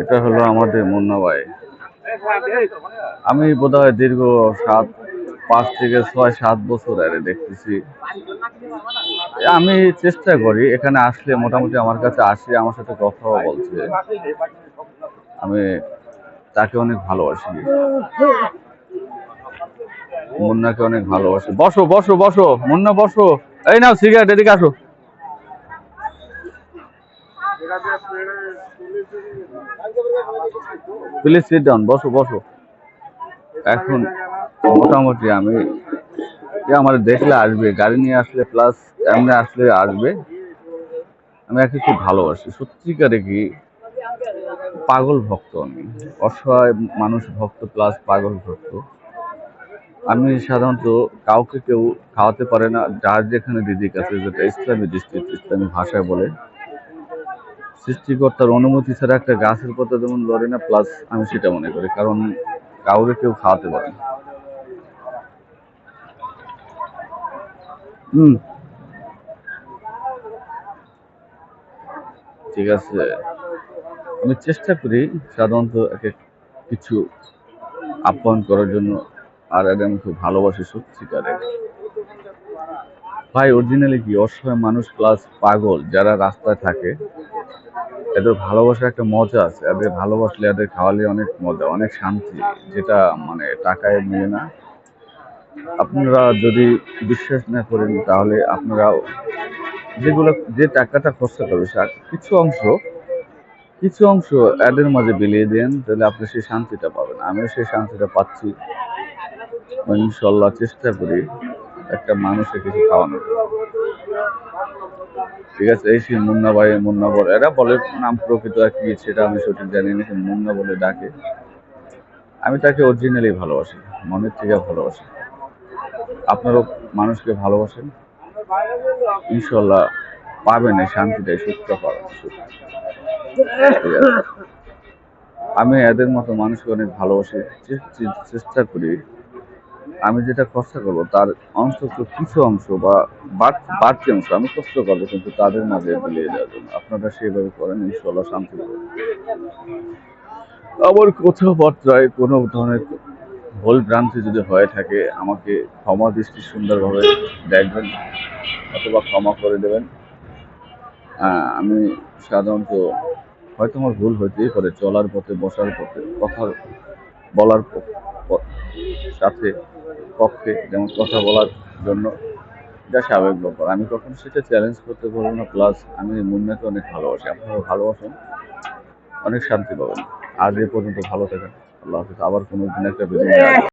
এটা হলো আমাদের মুন্না ভাই। আমি বোধহয় দীর্ঘ 5 থেকে 6-7 বছর আরে দেখতেছি। আমি চেষ্টা করি এখানে আসলে মোটামুটি আমার কাছে আসে, আমার সাথে কথাও বলছে। আমি তাকে অনেক ভালোবাসি, মুন্নাকে অনেক ভালোবাসি। বসো বসো বসো মুন্না, বসো। এই নাও সিগারেট, এদিকে আসো। প্লিজ সিট ডাউন, বসো বসো। এখন মোটামুটি আমি আমার দেখলে আসবে, গাড়ি নিয়ে আসলে প্লাস এমনি আসলে আসবে। আমি একে খুব ভালোবাসি, সত্যিকারে কি পাগল ভক্ত আমি, অসহায় মানুষ ভক্ত প্লাস পাগল ভক্ত। আমি সাধারণত কাউকে কেউ খাওয়াতে পারে না, যার যেখানে রিজিক আছে, যেটা ইসলামী দৃষ্টিতে ইসলামী ভাষায় বলে, সৃষ্টিকর্তার অনুমতি ছাড়া একটা গাছের পাতা যেমন লড়ে না, প্লাস আমি সেটা মনে করি, কারণ কাউরে কেউ খাওয়াতে পারে না। ঠিক আছে, আমি চেষ্টা করি সাধারণত একে কিছু আপ্যায়ন করার জন্য। আর এদের আমি খুব ভালোবাসি সত্যিকারে ভাই। অরিজিনালি কি অসহায় মানুষ প্লাস পাগল যারা রাস্তায় থাকে, এদের ভালোবাসার একটা মজা আছে। এদের ভালোবাসলে, এদের খাওয়ালে অনেক মজা, অনেক শান্তি, যেটা মানে টাকায় মেলে না। আপনারা যদি বিশ্বাস না করেন তাহলে আপনারা যেগুলো যে টাকাটা খরচা করবে কিছু অংশ এদের মাঝে বিলিয়ে দেন, তাহলে আপনি সেই শান্তিটা পাবেন। আমিও সেই শান্তিটা পাচ্ছি। ইনশাল্লাহ চেষ্টা করি একটা মানুষকে কিছু খাওয়ানোর। ঠিক আছে, এই সেই মুন্না ভাই, মুন্না বলে এরা বলে, নাম প্রকৃত আর কি সেটা আমি সঠিক জানি না, মুন্না বলে ডাকে। আমি তাকে অরিজিনালি ভালোবাসি, মনের থেকে ভালোবাসি। আপনারও মানুষকে ভালোবাসেন, ইনশাল্লাহ পাবেন এই শান্তিটাই, সুখটা পাবেন। আমি এদের মতো মানুষকে অনেক ভালোবাসি, চেষ্টা করি আমি যেটা খরচা করবো তার অন্তত কিছু অংশ বা বাড়তি অংশ আমি কষ্ট করবো, কিন্তু তাদের মাঝে মিলিয়ে দেওয়ার জন্য। আপনারা সেভাবে করেন, ইনশাল্লাহ শান্তি পাবেন। আমার কথাবার্তায় কোনো ধরনের ভুল ভ্রান্তি যদি হয়ে থাকে, আমাকে ক্ষমা দৃষ্টি সুন্দরভাবে দেখবেন অথবা ক্ষমা করে দেবেন। আমি সাধারণত হয়তো আমার ভুল হইতেই পারে, চলার পথে, বসার পথে, কথা বলার সাথে পক্ষে, যেমন কথা বলার জন্য, এটা স্বাভাবিক ব্যাপার। আমি কখনো সেটা চ্যালেঞ্জ করতে পারবো না। প্লাস আমি মুন্নাকে অনেক ভালোবাসি, আপনারা ভালোবাসেন, অনেক শান্তি পাবেন। আজ এ পর্যন্ত ভালো থাকেন, আল্লাহ হাফিজ। আবার কোনো দিন একটা ভিডিও